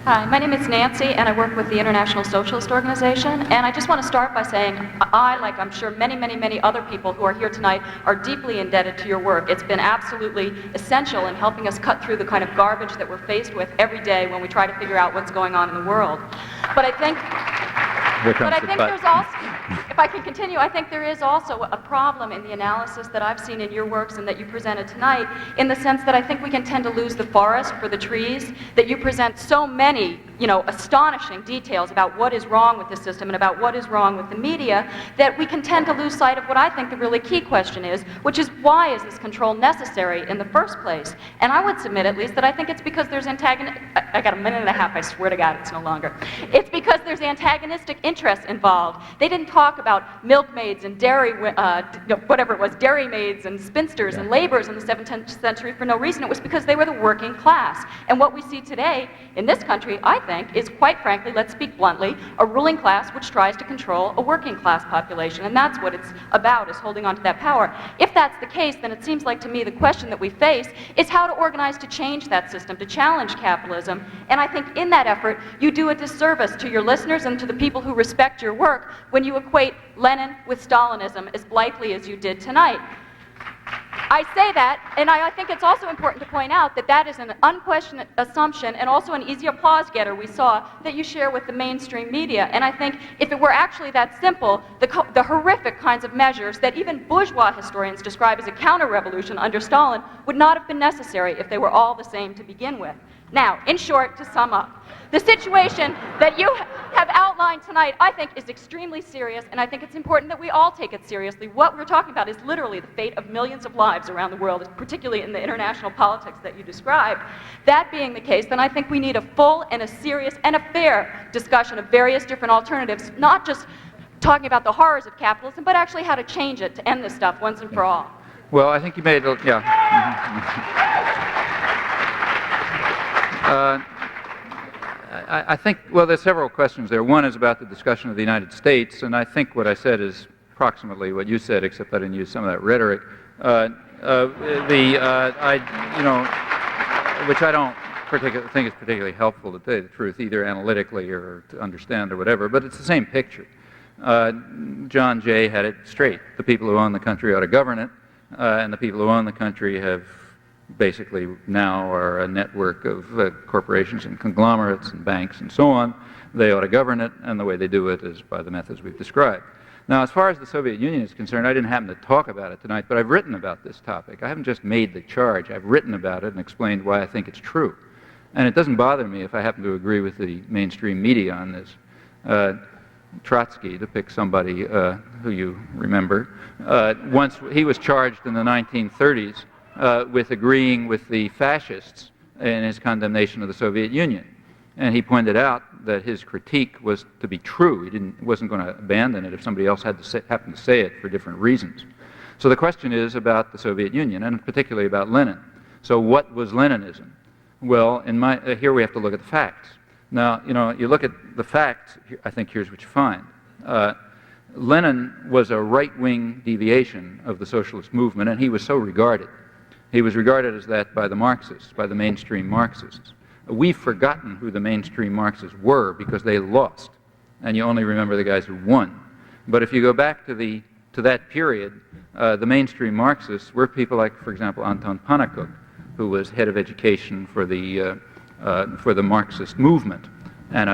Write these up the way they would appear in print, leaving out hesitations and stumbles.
Hi, my name is Nancy, and I work with the International Socialist Organization. And I just want to start by saying I, like I'm sure many, many, many other people who are here tonight, are deeply indebted to your work. It's been absolutely essential in helping us cut through the kind of garbage that we're faced with every day when we try to figure out what's going on in the world. But I think there's also, if I can continue, I think there is also a problem in the analysis that I've seen in your works and that you presented tonight, in the sense that I think we can tend to lose the forest for the trees, that you present so many, astonishing details about what is wrong with the system and about what is wrong with the media, that we can tend to lose sight of what I think the really key question is, which is why is this control necessary in the first place? And I would submit at least that I think it's because there's I got a minute and a half, I swear to God it's no longer. It's because there's antagonistic interests involved. They didn't talk about milkmaids and dairy maids and spinsters and laborers in the 17th century for no reason. It was because they were the working class. And what we see today in this country, I think, is quite frankly, let's speak bluntly, a ruling class which tries to control a working class population. And that's what it's about, is holding on to that power. If that's the case, then it seems like to me the question that we face is how to organize to change that system, to challenge capitalism. And I think in that effort, you do a disservice to your listeners and to the people who respect your work when you equate Lenin with Stalinism as blithely as you did tonight. I say that, and I think it's also important to point out that that is an unquestioned assumption and also an easy applause getter we saw that you share with the mainstream media. And I think if it were actually that simple, the horrific kinds of measures that even bourgeois historians describe as a counter-revolution under Stalin would not have been necessary if they were all the same to begin with. Now, in short, to sum up, the situation that you have outlined tonight, I think, is extremely serious, and I think it's important that we all take it seriously. What we're talking about is literally the fate of millions of lives around the world, particularly in the international politics that you described. That being the case, then I think we need a full and a serious and a fair discussion of various different alternatives, not just talking about the horrors of capitalism, but actually how to change it to end this stuff once and for all. Well, I think you made it, I think, well, there's several questions there. One is about the discussion of the United States, and I think what I said is approximately what you said, except I didn't use some of that rhetoric. Which I don't think is particularly helpful, to tell you the truth, either analytically or to understand or whatever, but it's the same picture. John Jay had it straight. The people who own the country ought to govern it, and the people who own the country have basically now are a network of corporations and conglomerates and banks and so on. They ought to govern it, and the way they do it is by the methods we've described. Now, as far as the Soviet Union is concerned, I didn't happen to talk about it tonight, but I've written about this topic. I haven't just made the charge. I've written about it and explained why I think it's true. And it doesn't bother me if I happen to agree with the mainstream media on this. Trotsky, to pick somebody who you remember, once he was charged in the 1930s with agreeing with the fascists in his condemnation of the Soviet Union. And he pointed out that his critique was to be true. He wasn't going to abandon it if somebody else happened to say it for different reasons. So the question is about the Soviet Union, and particularly about Lenin. So what was Leninism? Well, here we have to look at the facts. Now, you look at the facts, I think here's what you find. Lenin was a right-wing deviation of the socialist movement, and he was so regarded. He was regarded as that by the Marxists, by the mainstream Marxists. We've forgotten who the mainstream Marxists were because they lost, and you only remember the guys who won. But if you go back to that period, the mainstream Marxists were people like, for example, Anton Pannekoek, who was head of education for the Marxist movement, and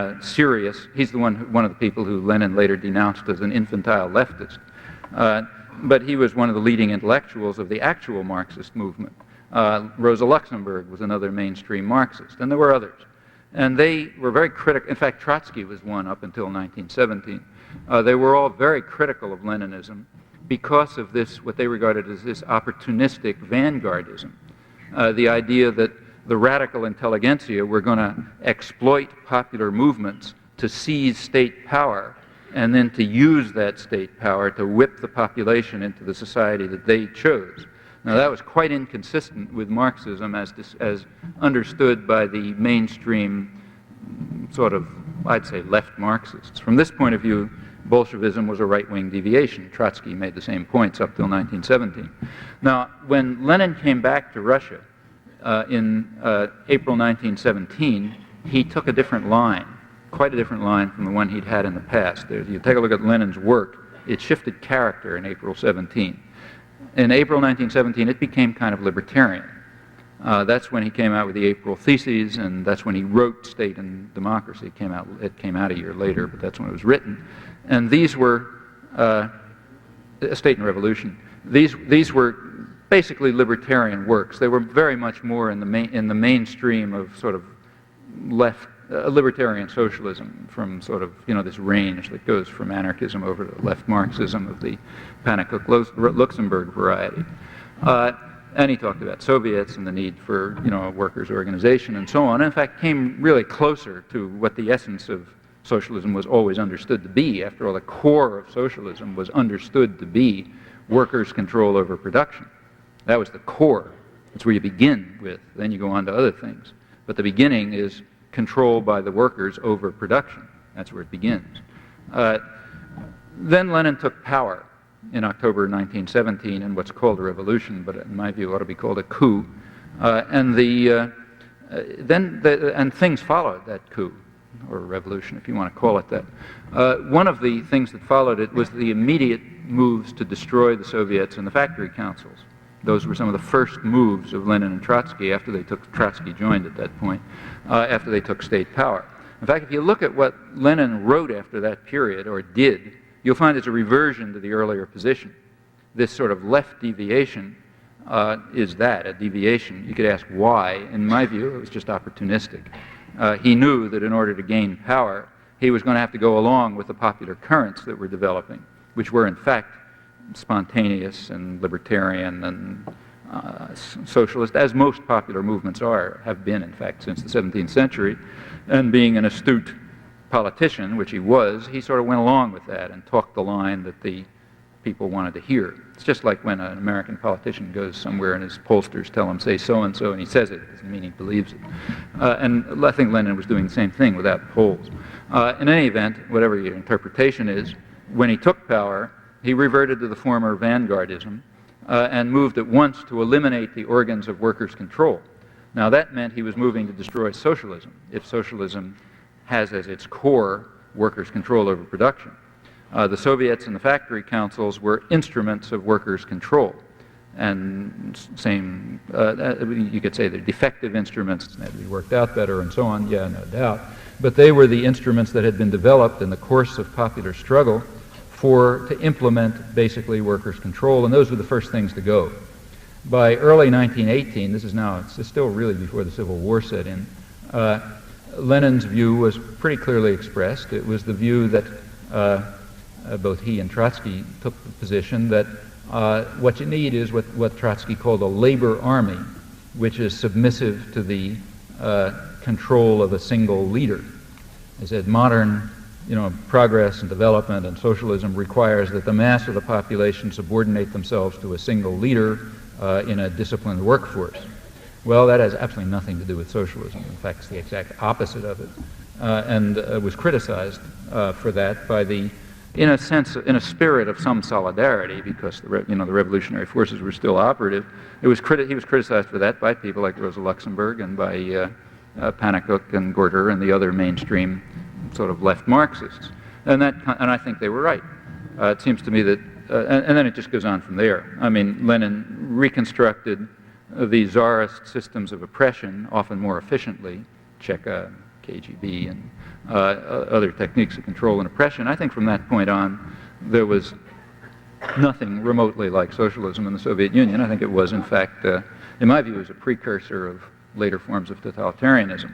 he's one of the people who Lenin later denounced as an infantile leftist. But he was one of the leading intellectuals of the actual Marxist movement. Rosa Luxemburg was another mainstream Marxist, and there were others. And they were very critical. In fact, Trotsky was one up until 1917. They were all very critical of Leninism because of this, what they regarded as this opportunistic vanguardism. The idea that the radical intelligentsia were going to exploit popular movements to seize state power and then to use that state power to whip the population into the society that they chose. Now, that was quite inconsistent with Marxism as understood by the mainstream sort of, I'd say, left Marxists. From this point of view, Bolshevism was a right-wing deviation. Trotsky made the same points up till 1917. Now, when Lenin came back to Russia in April 1917, he took a different line, quite a different line from the one he'd had in the past. You take a look at Lenin's work, it shifted character in April 17. In April 1917, it became kind of libertarian. That's when he came out with the April Theses, and that's when he wrote State and Democracy. It came out a year later, but that's when it was written. And these were State and Revolution. These were basically libertarian works. They were very much more in the mainstream of sort of left libertarian socialism, from sort of this range that goes from anarchism over to left Marxism of the Pannekoek-Luxemburg variety. And he talked about Soviets and the need for a workers' organization and so on. In fact, came really closer to what the essence of socialism was always understood to be. After all, the core of socialism was understood to be workers' control over production. That was the core. That's where you begin with. Then you go on to other things. But the beginning is control by the workers over production. That's where it begins. Then Lenin took power in October 1917 in what's called a revolution, but in my view ought to be called a coup. And things followed that coup, or revolution if you want to call it that. One of the things that followed it was the immediate moves to destroy the Soviets and the factory councils. Those were some of the first moves of Lenin and Trotsky after they took, Trotsky joined at that point, after they took state power. In fact, if you look at what Lenin wrote after that period, or did, you'll find it's a reversion to the earlier position. This sort of left deviation is a deviation. You could ask why. In my view, it was just opportunistic. He knew that in order to gain power, he was going to have to go along with the popular currents that were developing, which were in fact spontaneous and libertarian and socialist, as most popular movements have been, in fact, since the 17th century. And being an astute politician, which he was, he sort of went along with that and talked the line that the people wanted to hear. It's just like when an American politician goes somewhere and his pollsters tell him, say so-and-so, and he says it, doesn't mean he believes it. And I think Lenin was doing the same thing without polls. In any event, whatever your interpretation is, when he took power, he reverted to the former vanguardism and moved at once to eliminate the organs of workers' control. Now that meant he was moving to destroy socialism, if socialism has as its core workers' control over production. The Soviets and the factory councils were instruments of workers' control. And you could say they're defective instruments, that had to be worked out better and so on, yeah, no doubt. But they were the instruments that had been developed in the course of popular struggle to implement basically workers' control, and those were the first things to go. By early 1918, it's still really before the Civil War set in, Lenin's view was pretty clearly expressed. It was the view that both he and Trotsky took the position that what you need is what Trotsky called a labor army, which is submissive to the control of a single leader. He said modern progress and development and socialism requires that the mass of the population subordinate themselves to a single leader in a disciplined workforce. Well, that has absolutely nothing to do with socialism. In fact, it's the exact opposite of it, and was criticized for that by in a spirit of some solidarity, because the revolutionary forces were still operative. He was criticized for that by people like Rosa Luxemburg and by Pannekoek and Gorter and the other mainstream sort of left Marxists, and I think they were right. It seems to me that, and then it just goes on from there. I mean, Lenin reconstructed the czarist systems of oppression often more efficiently, Cheka, KGB, and other techniques of control and oppression. I think from that point on, there was nothing remotely like socialism in the Soviet Union. I think it was, in fact, in my view, it was a precursor of later forms of totalitarianism.